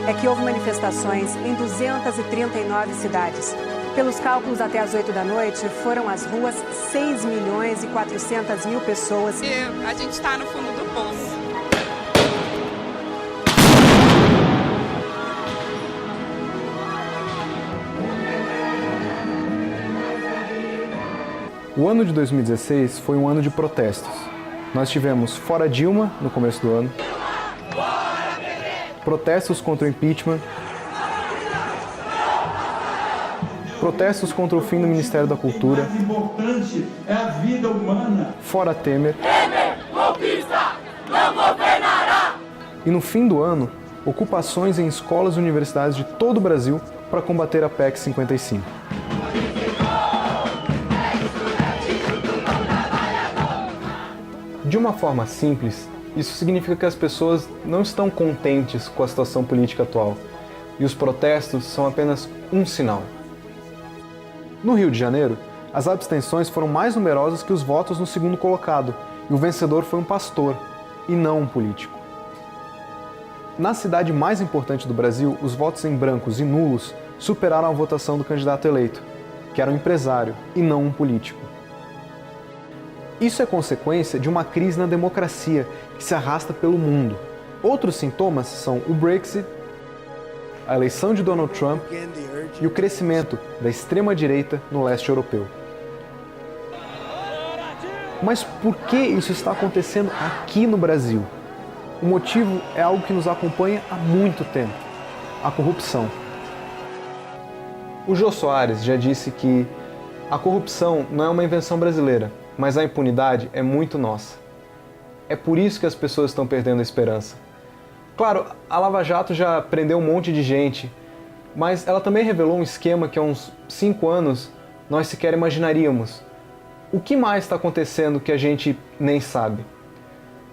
É que houve manifestações em 239 cidades. Pelos cálculos, até às 8 da noite, foram às ruas 6.400.000 pessoas. E a gente está no fundo do poço. O ano de 2016 foi um ano de protestos. Nós tivemos Fora Dilma no começo do ano, protestos contra o impeachment, protestos contra o fim do Ministério da Cultura, o mais importante é a vida humana. Fora Temer. Temer, golpista, não governará! E no fim do ano, ocupações em escolas e universidades de todo o Brasil para combater a PEC 55. De uma forma simples, isso significa que as pessoas não estão contentes com a situação política atual, e os protestos são apenas um sinal. No Rio de Janeiro, as abstenções foram mais numerosas que os votos no segundo colocado, e o vencedor foi um pastor, e não um político. Na cidade mais importante do Brasil, os votos em brancos e nulos superaram a votação do candidato eleito, que era um empresário, e não um político. Isso é consequência de uma crise na democracia que se arrasta pelo mundo. Outros sintomas são o Brexit, a eleição de Donald Trump e o crescimento da extrema-direita no leste europeu. Mas por que isso está acontecendo aqui no Brasil? O motivo é algo que nos acompanha há muito tempo: a corrupção. O Jô Soares já disse que a corrupção não é uma invenção brasileira, mas a impunidade é muito nossa. É por isso que as pessoas estão perdendo a esperança. Claro, a Lava Jato já prendeu um monte de gente, mas ela também revelou um esquema que há uns 5 anos nós sequer imaginaríamos. O que mais está acontecendo que a gente nem sabe?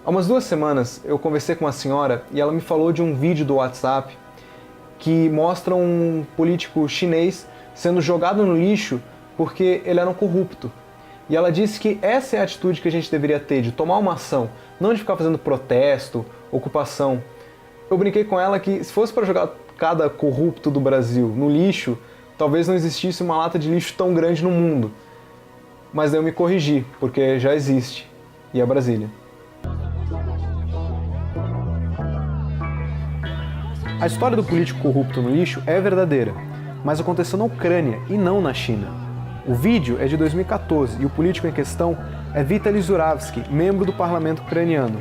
Há umas 2 semanas eu conversei com uma senhora e ela me falou de um vídeo do WhatsApp que mostra um político chinês sendo jogado no lixo porque ele era um corrupto. E ela disse que essa é a atitude que a gente deveria ter, de tomar uma ação, não de ficar fazendo protesto, ocupação. Eu brinquei com ela que se fosse para jogar cada corrupto do Brasil no lixo, talvez não existisse uma lata de lixo tão grande no mundo. Mas daí eu me corrigi, porque já existe, e é Brasília. A história do político corrupto no lixo é verdadeira, mas aconteceu na Ucrânia e não na China. O vídeo é de 2014 e o político em questão é Vitaly Zuravsky, membro do parlamento ucraniano.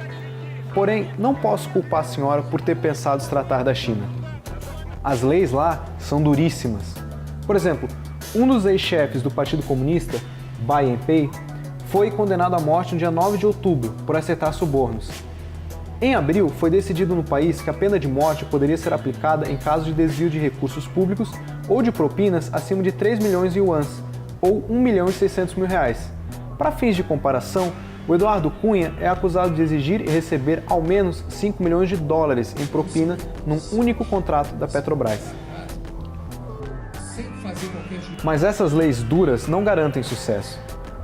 Porém, não posso culpar a senhora por ter pensado se tratar da China. As leis lá são duríssimas. Por exemplo, um dos ex-chefes do Partido Comunista, Bai Yanpei, foi condenado à morte no dia 9 de outubro por aceitar subornos. Em abril, foi decidido no país que a pena de morte poderia ser aplicada em caso de desvio de recursos públicos ou de propinas acima de 3 milhões de yuans, ou R$1.600.000. Para fins de comparação, o Eduardo Cunha é acusado de exigir e receber ao menos $5 milhões em propina num único contrato da Petrobras. Mas essas leis duras não garantem sucesso.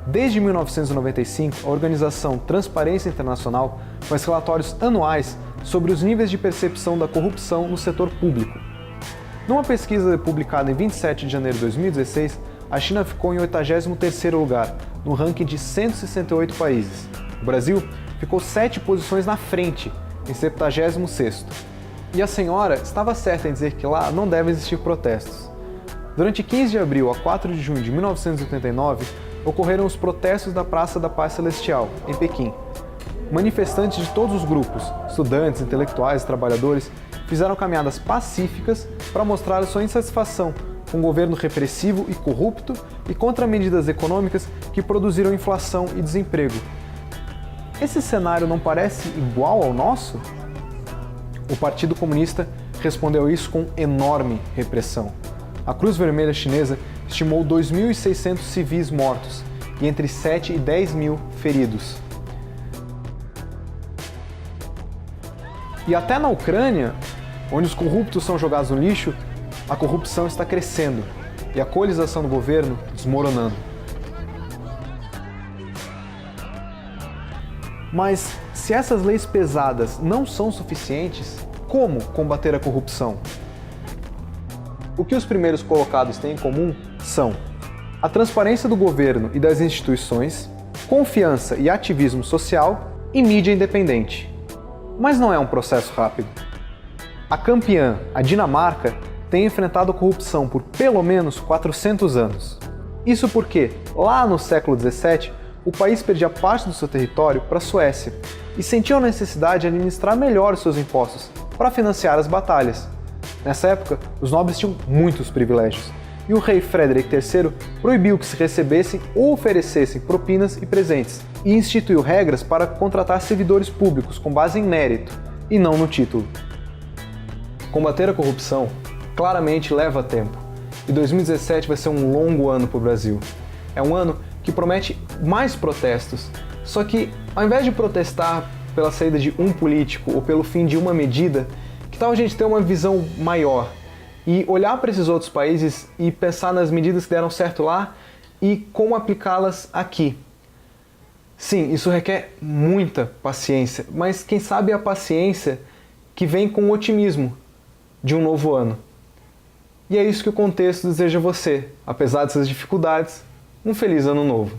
Desde 1995, a organização Transparência Internacional faz relatórios anuais sobre os níveis de percepção da corrupção no setor público. Numa pesquisa publicada em 27 de janeiro de 2016, a China ficou em 83º lugar, no ranking de 168 países. O Brasil ficou 7 posições na frente, em 76º. E a senhora estava certa em dizer que lá não devem existir protestos. Durante 15 de abril a 4 de junho de 1989, ocorreram os protestos da Praça da Paz Celestial, em Pequim. Manifestantes de todos os grupos, estudantes, intelectuais e trabalhadores, fizeram caminhadas pacíficas para mostrar sua insatisfação com um governo repressivo e corrupto e contra medidas econômicas que produziram inflação e desemprego. Esse cenário não parece igual ao nosso? O Partido Comunista respondeu a isso com enorme repressão. A Cruz Vermelha Chinesa estimou 2.600 civis mortos e entre 7 e 10 mil feridos. E até na Ucrânia, onde os corruptos são jogados no lixo, a corrupção está crescendo e a coalização do governo desmoronando. Mas se essas leis pesadas não são suficientes, como combater a corrupção? O que os primeiros colocados têm em comum são a transparência do governo e das instituições, confiança e ativismo social e mídia independente. Mas não é um processo rápido. A campeã, a Dinamarca, tem enfrentado a corrupção por pelo menos 400 anos. Isso porque, lá no século XVII, o país perdia parte do seu território para a Suécia e sentiu a necessidade de administrar melhor os seus impostos para financiar as batalhas. Nessa época, os nobres tinham muitos privilégios e o rei Frederick III proibiu que se recebessem ou oferecessem propinas e presentes e instituiu regras para contratar servidores públicos com base em mérito e não no título. Combater a corrupção claramente leva tempo e 2017 vai ser um longo ano para o Brasil. É um ano que promete mais protestos, só que ao invés de protestar pela saída de um político ou pelo fim de uma medida, que tal a gente ter uma visão maior e olhar para esses outros países e pensar nas medidas que deram certo lá e como aplicá-las aqui? Sim, isso requer muita paciência, mas quem sabe a paciência que vem com o otimismo de um novo ano. E é isso que o contexto deseja a você, apesar dessas dificuldades. Um feliz ano novo!